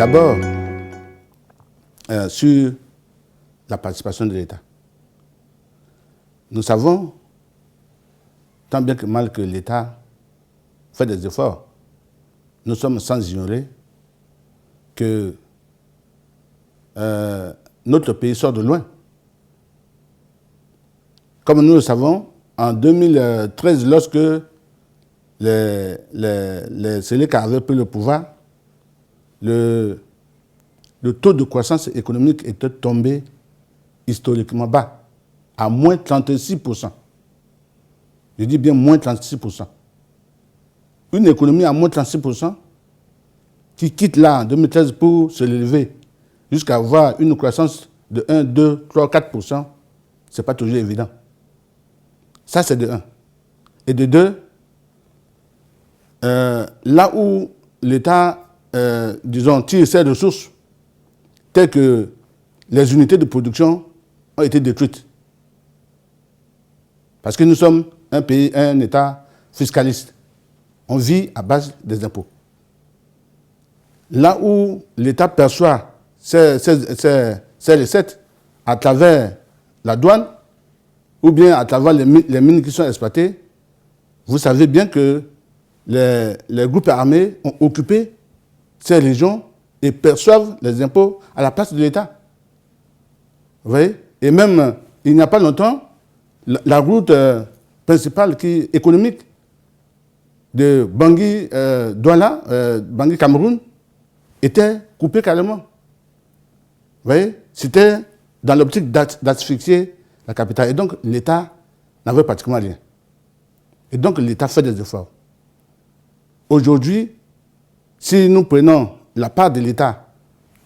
D'abord, sur la participation de l'État. Nous savons, tant bien que mal, que l'État fait des efforts. Nous sommes sans ignorer que notre pays sort de loin. Comme nous le savons, en 2013, lorsque les Séléka avaient pris le pouvoir, le taux de croissance économique était tombé historiquement bas, à moins 36%. Je dis bien moins 36%. Une économie à moins 36% qui quitte là en 2013 pour se lever jusqu'à avoir une croissance de 1, 2, 3, 4%, ce n'est pas toujours évident. Ça, c'est de 1. Et de 2, là où l'État, tire ses ressources, telles que les unités de production ont été détruites. Parce que nous sommes un pays, un État fiscaliste. On vit à base des impôts. Là où l'État perçoit ses recettes à travers la douane ou bien à travers les mines qui sont exploitées, vous savez bien que les groupes armés ont occupé ces régions et perçoivent les impôts à la place de l'État. Vous voyez? Et même, il n'y a pas longtemps, la route principale économique de Bangui, Douala, Bangui, Cameroun, était coupée carrément. Vous voyez? C'était dans l'optique d'asphyxier la capitale. Et donc, l'État n'avait pratiquement rien. Et donc, l'État fait des efforts. Aujourd'hui, si nous prenons la part de l'État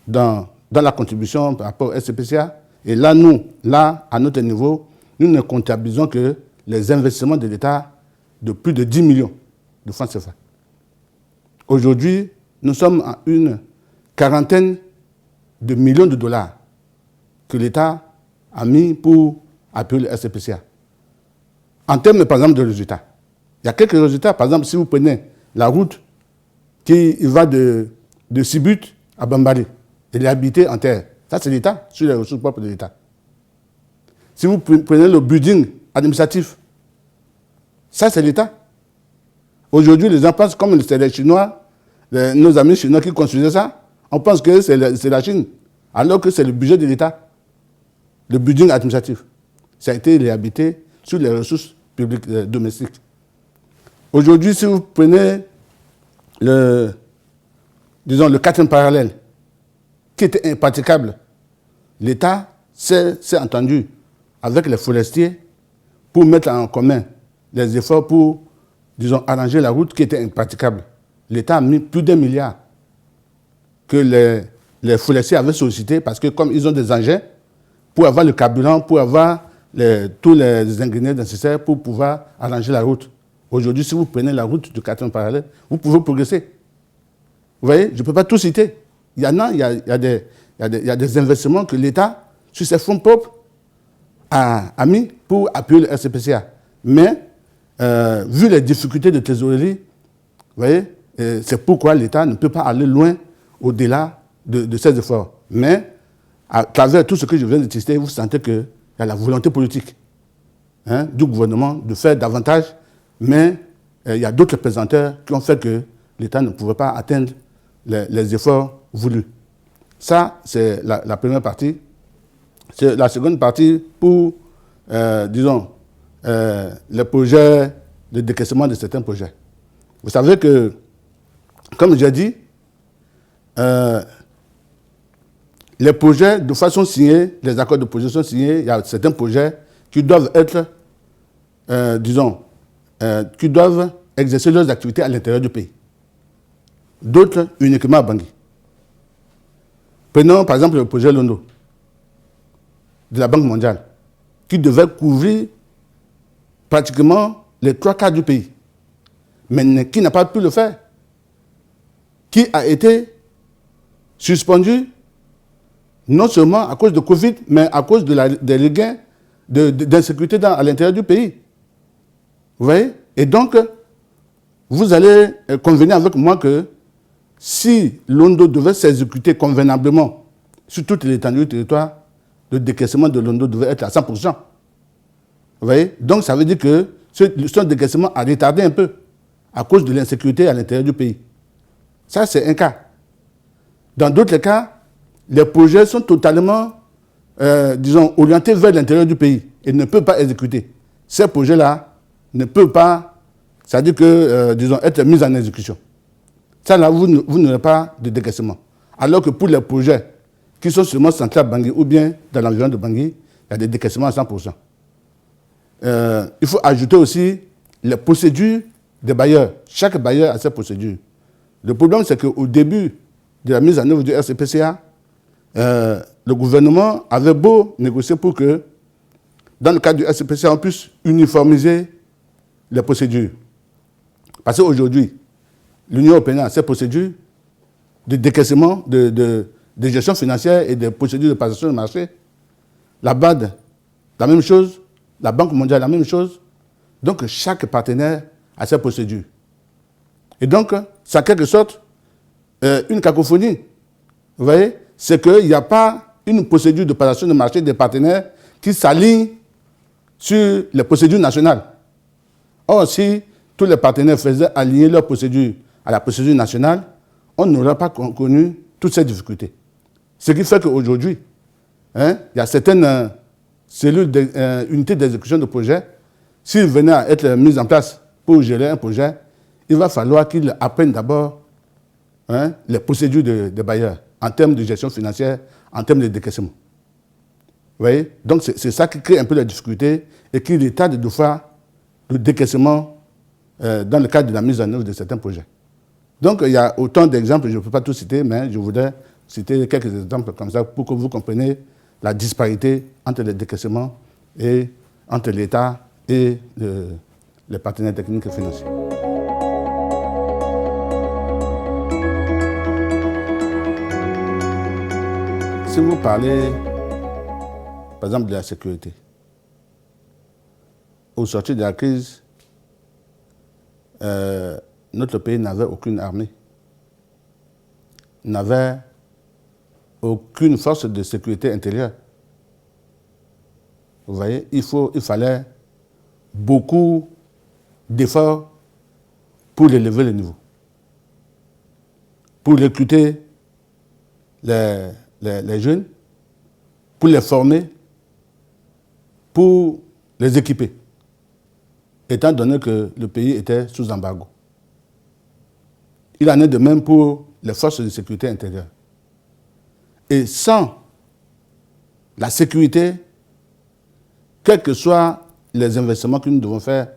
dans la contribution par rapport au SCPCA, et là, à notre niveau, nous ne comptabilisons que les investissements de l'État de plus de 10 millions de francs CFA. Aujourd'hui, nous sommes à une quarantaine de millions de dollars que l'État a mis pour appuyer le SCPCA. En termes, par exemple, de résultats. Il y a quelques résultats. Par exemple, si vous prenez la route qui va de Sibut à Bambali, elle est habitée en terre. Ça, c'est l'État, sur les ressources propres de l'État. Si vous prenez le building administratif, ça, c'est l'État. Aujourd'hui, les gens pensent comme c'est les Chinois, nos amis chinois qui construisaient ça, on pense que c'est la Chine, alors que c'est le budget de l'État, le building administratif. Ça a été réhabilité sur les ressources publiques domestiques. Aujourd'hui, si vous prenez le quatrième parallèle, qui était impraticable, l'État s'est entendu avec les forestiers pour mettre en commun les efforts pour, arranger la route qui était impraticable. L'État a mis plus d'1 milliard que les forestiers avaient sollicité parce que comme ils ont des engins, pour avoir le carburant, pour avoir tous les ingrédients nécessaires pour pouvoir arranger la route. Aujourd'hui, si vous prenez la route du quatrième parallèle, vous pouvez progresser. Vous voyez, je ne peux pas tout citer. Il y a des investissements que l'État, sur ses fonds propres, a mis pour appuyer le SCPCA. Mais, vu les difficultés de trésorerie, vous voyez, c'est pourquoi l'État ne peut pas aller loin au-delà de ces efforts. Mais, à travers tout ce que je viens de citer, vous sentez qu'il y a la volonté politique du gouvernement de faire davantage, mais il y a d'autres présenteurs qui ont fait que l'État ne pouvait pas atteindre les efforts voulus. Ça, c'est la première partie. C'est la seconde partie pour, les projets de décaissement de certains projets. Vous savez que, comme j'ai dit, les projets, de façon signée, les accords de projet sont signés, il y a certains projets qui doivent être, qui doivent exercer leurs activités à l'intérieur du pays. D'autres uniquement à Bangui. Prenons par exemple le projet Londo de la Banque mondiale, qui devait couvrir pratiquement les 3/4 du pays, mais qui n'a pas pu le faire, qui a été suspendu non seulement à cause de Covid, mais à cause des regains d'insécurité à l'intérieur du pays. Vous voyez? Et donc, vous allez convenir avec moi que si l'ONDO devait s'exécuter convenablement sur toute l'étendue du territoire, le décaissement de l'ONDO devait être à 100%. Vous voyez? Donc ça veut dire que ce décaissement a retardé un peu à cause de l'insécurité à l'intérieur du pays. Ça, c'est un cas. Dans d'autres cas, les projets sont totalement, orientés vers l'intérieur du pays et ne peuvent pas exécuter. Ces projets-là ne peuvent pas, c'est-à-dire que, être mis en exécution. Ça, là, vous n'aurez pas de décaissement. Alors que pour les projets qui sont seulement centrés à Bangui ou bien dans l'environnement de Bangui, il y a des décaissements à 100%. Il faut ajouter aussi les procédures des bailleurs. Chaque bailleur a ses procédures. Le problème, c'est qu'au début de la mise en œuvre du RCPCA, le gouvernement avait beau négocier pour que, dans le cadre du RCPCA, on puisse uniformiser les procédures. Parce qu'aujourd'hui, l'Union européenne a ses procédures de décaissement, de gestion financière et de procédures de passation de marché. La BAD, la même chose. La Banque mondiale, la même chose. Donc, chaque partenaire a ses procédures. Et donc, c'est en quelque sorte une cacophonie. Vous voyez? C'est qu'il n'y a pas une procédure de passation de marché des partenaires qui s'aligne sur les procédures nationales. Or, si tous les partenaires faisaient aligner leurs procédures à la procédure nationale, on n'aurait pas connu toutes ces difficultés. Ce qui fait qu'aujourd'hui, il y a certaines cellules unités d'exécution de projet, s'ils venaient à être mis en place pour gérer un projet, il va falloir qu'ils apprennent d'abord les procédures des bailleurs en termes de gestion financière, en termes de décaissement. Vous voyez? Donc c'est ça qui crée un peu la difficulté et qui retarde de fois le décaissement dans le cadre de la mise en œuvre de certains projets. Donc il y a autant d'exemples, je ne peux pas tout citer, mais je voudrais citer quelques exemples comme ça pour que vous compreniez la disparité entre les décaissements et entre l'État et les partenaires techniques et financiers. Si vous parlez, par exemple, de la sécurité, au sortir de la crise, notre pays n'avait aucune armée, n'avait aucune force de sécurité intérieure. Vous voyez, il fallait beaucoup d'efforts pour élever le niveau, pour recruter les jeunes, pour les former, pour les équiper, étant donné que le pays était sous embargo. Il en est de même pour les forces de sécurité intérieure. Et sans la sécurité, quels que soient les investissements que nous devons faire,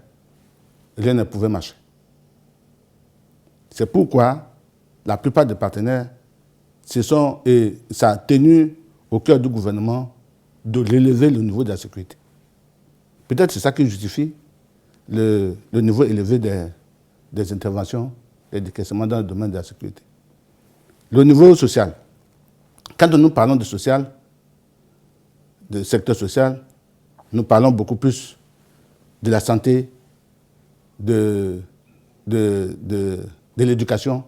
rien ne pouvait marcher. C'est pourquoi la plupart des partenaires et ça a tenu au cœur du gouvernement de relever le niveau de la sécurité. Peut-être c'est ça qui justifie le niveau élevé des interventions et des questionnements dans le domaine de la sécurité. Le niveau social. Quand nous parlons de social, de secteur social, nous parlons beaucoup plus de la santé, de l'éducation,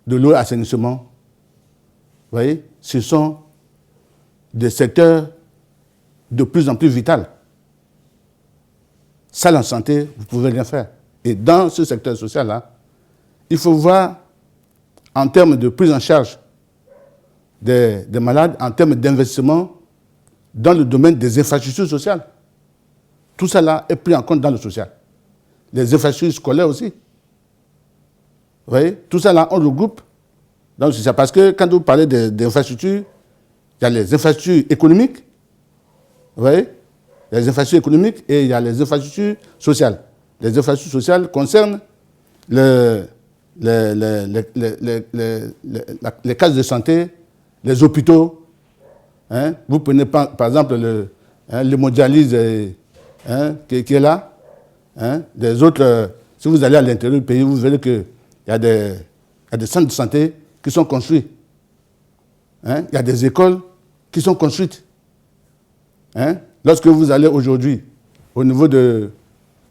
de l'eau et l'assainissement. Vous voyez, ce sont des secteurs de plus en plus vitaux. Sans la santé, vous ne pouvez rien faire. Et dans ce secteur social-là, il faut voir en termes de prise en charge des malades, en termes d'investissement dans le domaine des infrastructures sociales. Tout ça là est pris en compte dans le social. Les infrastructures scolaires aussi. Vous voyez, tout ça là, on regroupe dans le social. Parce que quand vous parlez d'infrastructures, il y a les infrastructures économiques, vous voyez, les infrastructures économiques et il y a les infrastructures sociales. Les infrastructures sociales concernent les cases de santé, les hôpitaux. Vous prenez par exemple l'hémodialyse qui est là. Des autres, si vous allez à l'intérieur du pays, vous verrez qu'il y a des centres de santé qui sont construits. Il y a des écoles qui sont construites. Lorsque vous allez aujourd'hui au niveau de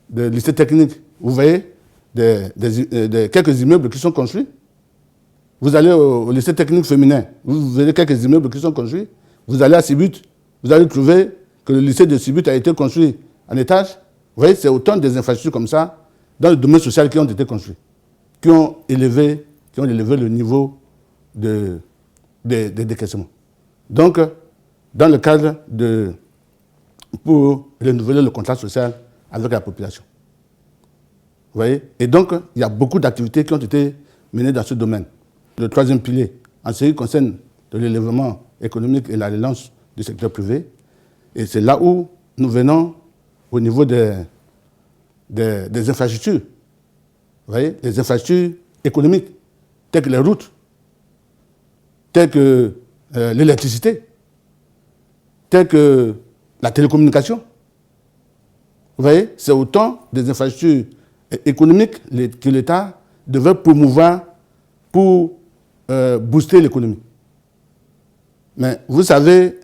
lycée technique, vous voyez quelques immeubles qui sont construits. vous allez au lycée technique féminin, vous verrez quelques immeubles qui sont construits, vous allez à Sibut, vous allez trouver que le lycée de Sibut a été construit en étage. Vous voyez, c'est autant des infrastructures comme ça, dans le domaine social, qui ont été construits, qui ont élevé le niveau des décaissements. Donc, dans le cadre pour renouveler le contrat social avec la population. Vous voyez? Et donc, il y a beaucoup d'activités qui ont été menées dans ce domaine. Le troisième pilier, en ce qui concerne le relèvement économique et la relance du secteur privé, et c'est là où nous venons au niveau des infrastructures. Vous voyez? Les infrastructures économiques, telles que les routes, telles que l'électricité, telles que la télécommunication. Vous voyez? C'est autant des infrastructures économiques que l'État devait promouvoir pour booster l'économie. Mais vous savez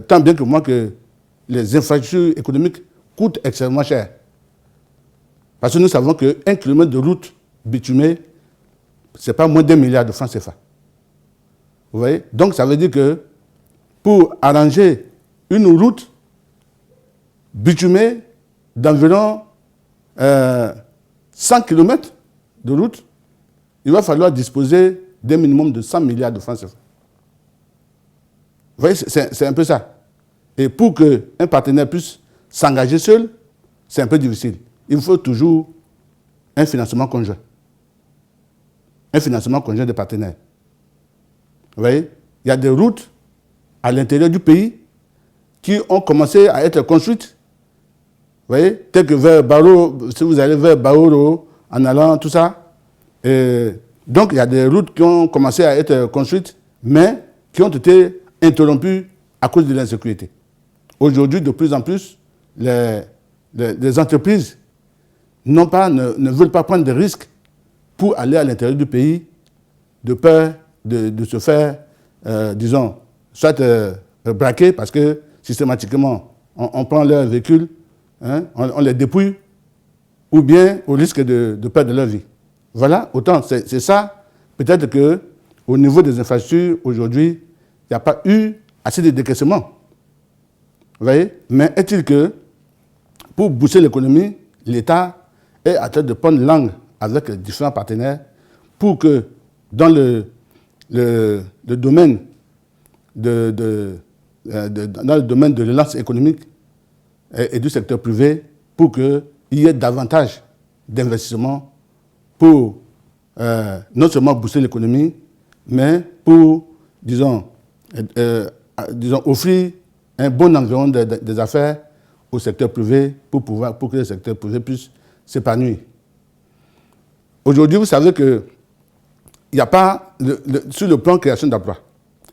tant bien que moi que les infrastructures économiques coûtent extrêmement cher. Parce que nous savons qu'un kilomètre de route bitumée, ce n'est pas moins d'1 milliard de francs CFA. Vous voyez? Donc ça veut dire que pour arranger une route bitumée d'environ 100 km de route, il va falloir disposer d'un minimum de 100 milliards de francs CFA. Vous voyez, c'est un peu ça. Et pour qu'un partenaire puisse s'engager seul, c'est un peu difficile. Il faut toujours un financement conjoint. Un financement conjoint des partenaires. Vous voyez, il y a des routes à l'intérieur du pays qui ont commencé à être construites. Vous voyez, tel que vers Barreau, si vous allez vers Baoro, en allant, tout ça. Donc, il y a des routes qui ont commencé à être construites, mais qui ont été interrompues à cause de l'insécurité. Aujourd'hui, de plus en plus, les entreprises ne veulent pas prendre de risques pour aller à l'intérieur du pays, de peur de se faire, disons, soit braquer, parce que systématiquement, on prend leur véhicule, hein, on les dépouille, ou bien au risque de perdre leur vie. Voilà, autant, c'est ça. Peut-être qu'au niveau des infrastructures, aujourd'hui, il n'y a pas eu assez de décaissements. Vous voyez? Mais est-il que, pour booster l'économie, l'État est en train de prendre langue avec les différents partenaires pour que, dans le domaine dans le domaine de relance économique et du secteur privé, pour qu'il y ait davantage d'investissements pour non seulement booster l'économie, mais pour, disons, offrir un bon environnement des affaires au secteur privé pour que le secteur privé puisse s'épanouir. Aujourd'hui, vous savez qu'il n'y a pas, sur le plan de création d'emplois,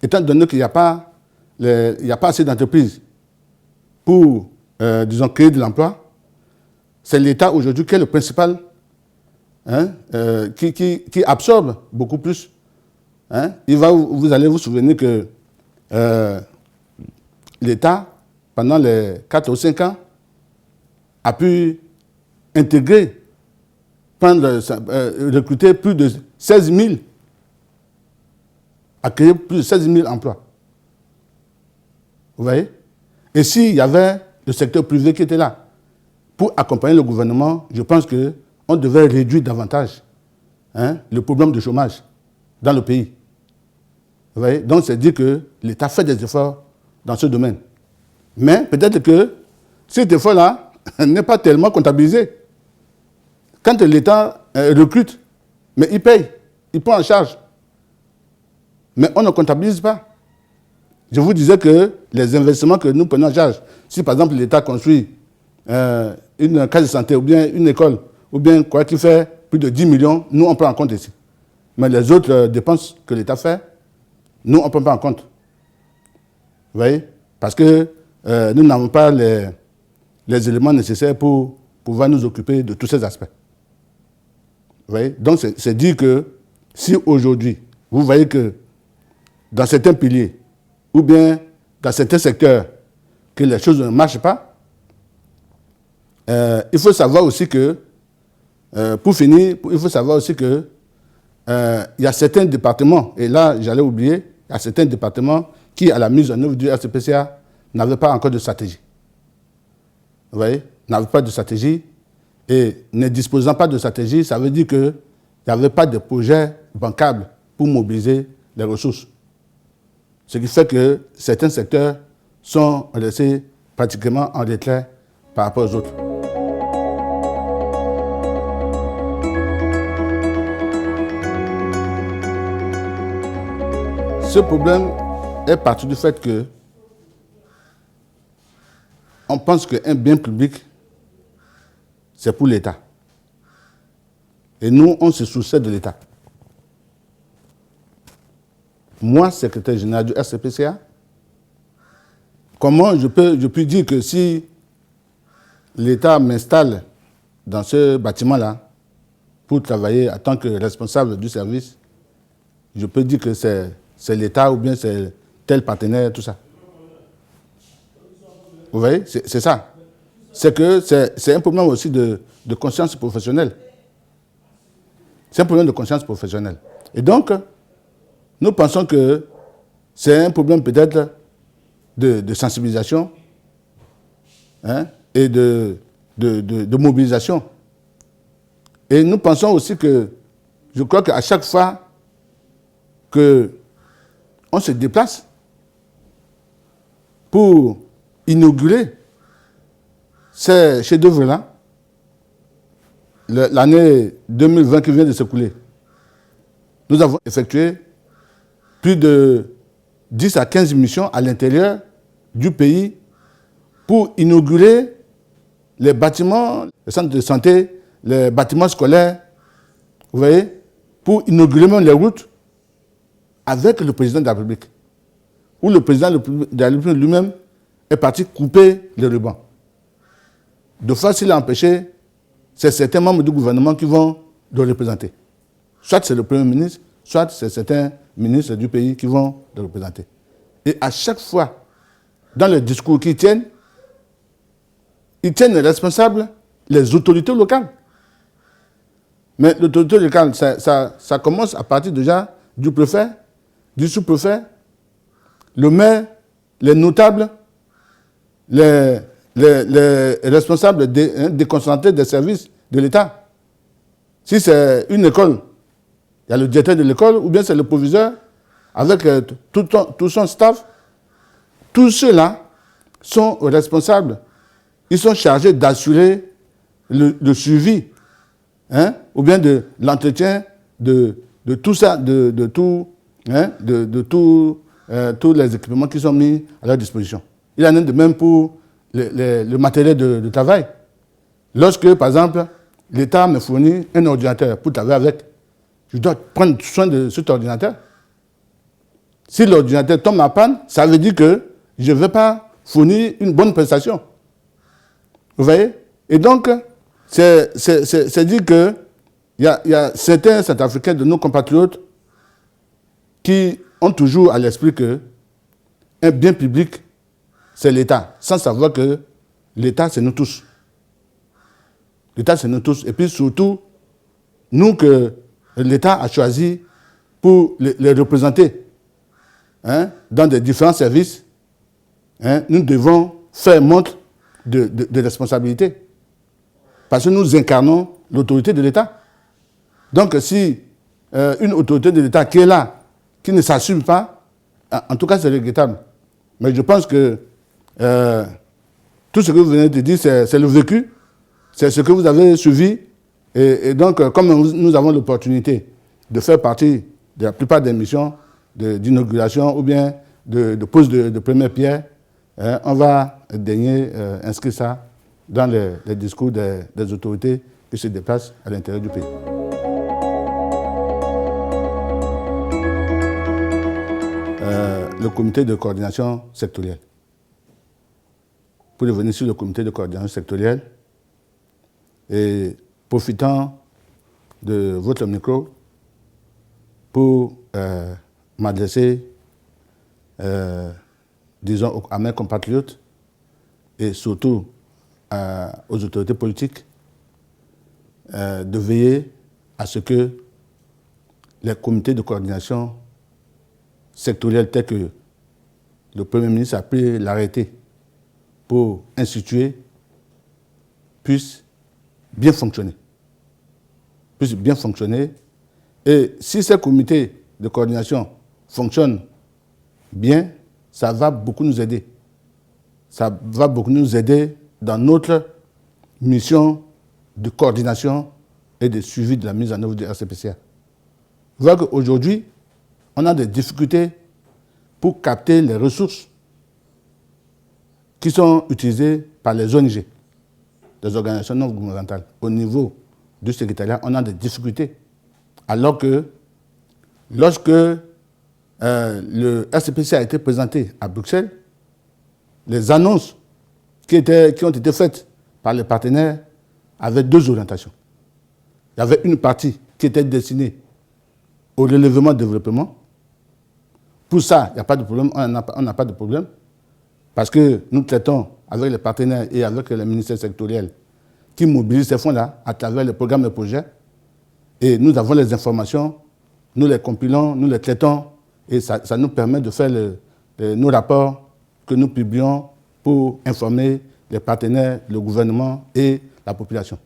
étant donné qu'il n'y a pas assez d'entreprises pour, disons, créer de l'emploi, c'est l'État aujourd'hui qui est le principal, hein, qui absorbe beaucoup plus. Hein. Vous allez vous souvenir que l'État, pendant les 4 ou 5 ans, a pu intégrer, recruter plus de 16 000, a créé plus de 16 000 emplois. Vous voyez? Et s'il y avait le secteur privé qui était là, pour accompagner le gouvernement, je pense qu'on devait réduire davantage, hein, le problème de chômage dans le pays. Vous voyez? Donc, c'est dire que l'État fait des efforts dans ce domaine. Mais peut-être que cet effort-là n'est pas tellement comptabilisé. Quand l'État recrute, mais il paye, il prend en charge. Mais on ne comptabilise pas. Je vous disais que les investissements que nous prenons en charge, si par exemple l'État construit une case de santé ou bien une école, ou bien quoi qui fait plus de 10 millions, nous on prend en compte ici. Mais les autres dépenses que l'État fait, nous on ne prend pas en compte. Vous voyez? Parce que nous n'avons pas les éléments nécessaires pour pouvoir nous occuper de tous ces aspects. Vous voyez? Donc c'est dire que si aujourd'hui, vous voyez que dans certains piliers, ou bien dans certains secteurs, que les choses ne marchent pas, il faut savoir aussi que, pour finir, il faut savoir aussi que il y a certains départements, et là j'allais oublier, il y a certains départements qui, à la mise en œuvre du RCPCA, n'avaient pas encore de stratégie. Vous voyez, n'avaient pas de stratégie, et ne disposant pas de stratégie, ça veut dire qu'il n'y avait pas de projet bancable pour mobiliser les ressources. Ce qui fait que certains secteurs sont laissés pratiquement en retrait par rapport aux autres. Ce problème est parti du fait que on pense qu'un bien public, c'est pour l'État. Et nous, on se soucie de l'État. Moi, secrétaire général du RCPCA, comment je peux dire que si l'État m'installe dans ce bâtiment-là pour travailler en tant que responsable du service, je peux dire que c'est l'État ou bien c'est tel partenaire, tout ça. Vous voyez, c'est ça. C'est que c'est un problème aussi de conscience professionnelle. C'est un problème de conscience professionnelle. Et donc, nous pensons que c'est un problème peut-être de sensibilisation, hein, et de mobilisation. Et nous pensons aussi que, je crois qu'à chaque fois qu'on se déplace pour inaugurer ces chefs-d'œuvre-là, l'année 2020 qui vient de s'écouler, nous avons effectué plus de 10 à 15 missions à l'intérieur du pays pour inaugurer les bâtiments, les centres de santé, les bâtiments scolaires, vous voyez, pour inaugurer même les routes avec le président de la République, où le président de la République lui-même est parti couper les rubans. De fois, s'il a empêché, c'est certains membres du gouvernement qui vont le représenter. Soit c'est le Premier ministre, soit c'est certains ministres du pays qui vont le représenter. Et à chaque fois, dans le discours qu'ils tiennent, ils tiennent responsables les autorités locales. Mais l'autorité locale, ça commence à partir déjà du préfet, du sous-préfet, le maire, les notables, les responsables déconcentrés des services de l'État. Si c'est une école, il y a le directeur de l'école, ou bien c'est le proviseur, avec tout son staff. Tous ceux-là sont responsables. Ils sont chargés d'assurer le suivi, hein, ou bien de l'entretien de tout ça, de tous les équipements qui sont mis à leur disposition. Il en est de même pour le matériel de travail. Lorsque, par exemple, l'État me fournit un ordinateur pour travailler avec, je dois prendre soin de cet ordinateur. Si l'ordinateur tombe en panne, ça veut dire que je ne vais pas fournir une bonne prestation. Vous voyez? Et donc, c'est dire qu'il y a certains Centrafricains de nos compatriotes qui ont toujours à l'esprit qu'un bien public, c'est l'État, sans savoir que l'État, c'est nous tous. L'État, c'est nous tous. Et puis surtout, nous que l'État a choisi pour les représenter, hein, dans des différents services, hein, nous devons faire montre de responsabilité. Parce que nous incarnons l'autorité de l'État. Donc si une autorité de l'État qui est là, qui ne s'assume pas, en tout cas c'est regrettable. Mais je pense que tout ce que vous venez de dire, c'est le vécu, c'est ce que vous avez suivi. Et donc, comme nous avons l'opportunité de faire partie de la plupart des missions d'inauguration ou bien de pose de première pierre, on va daigner inscrire ça dans les discours des autorités qui se déplacent à l'intérieur du pays. Le comité de coordination sectorielle. Pour revenir sur le comité de coordination sectorielle, et profitant de votre micro pour m'adresser, disons, à mes compatriotes et surtout aux autorités politiques de veiller à ce que les comités de coordination sectoriels tels que le Premier ministre a pris l'arrêté pour instituer puissent bien fonctionner. Et si ces comités de coordination fonctionnent bien, ça va beaucoup nous aider. Ça va beaucoup nous aider dans notre mission de coordination et de suivi de la mise en œuvre du RCPCA. Vous voyez qu'aujourd'hui, on a des difficultés pour capter les ressources qui sont utilisées par les ONG, les organisations non gouvernementales. Au niveau du secrétariat, on a des difficultés. Alors que lorsque le RCPCA a été présenté à Bruxelles, les annonces qui ont été faites par les partenaires avaient deux orientations. Il y avait une partie qui était destinée au relèvement développement. Pour ça, il n'y a pas de problème, on n'a pas de problème, parce que nous traitons avec les partenaires et avec les ministères sectoriels qui mobilisent ces fonds-là à travers les programmes et projets. Et nous avons les informations, nous les compilons, nous les traitons, et ça nous permet de faire nos rapports que nous publions pour informer les partenaires, le gouvernement et la population.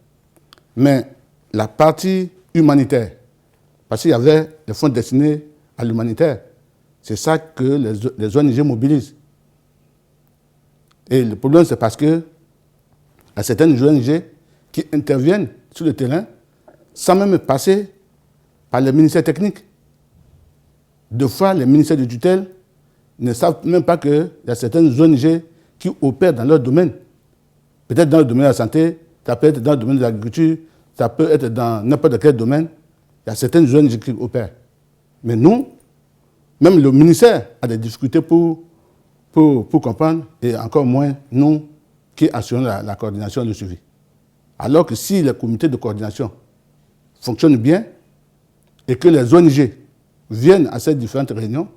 Mais la partie humanitaire, parce qu'il y avait des fonds destinés à l'humanitaire, c'est ça que les ONG mobilisent. Et le problème, c'est parce qu'il y a certaines ONG qui interviennent sur le terrain sans même passer par les ministères techniques. Deux fois, les ministères de tutelle ne savent même pas qu'il y a certaines ONG qui opèrent dans leur domaine. Peut-être dans le domaine de la santé, ça peut être dans le domaine de l'agriculture, ça peut être dans n'importe quel domaine. Il y a certaines ONG qui opèrent. Mais nous, même le ministère a des difficultés pour comprendre, et encore moins nous qui assurons la coordination et le suivi. Alors que si les comités de coordination fonctionnent bien et que les ONG viennent à ces différentes réunions,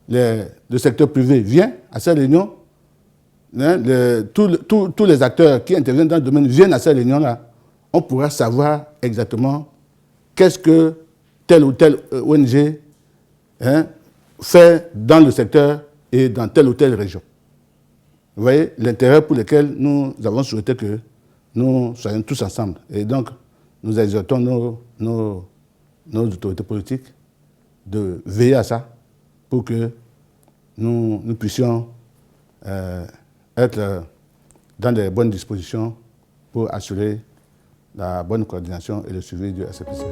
le secteur privé vient à ces réunions, tous les acteurs qui interviennent dans le domaine viennent à ces réunions-là, on pourra savoir exactement qu'est-ce que telle ou telle ONG fait dans le secteur et dans telle ou telle région. Vous voyez l'intérêt pour lequel nous avons souhaité que nous soyons tous ensemble. Et donc, nous exhortons nos autorités politiques de veiller à ça pour que nous puissions être dans les bonnes dispositions pour assurer la bonne coordination et le suivi du RCPCA.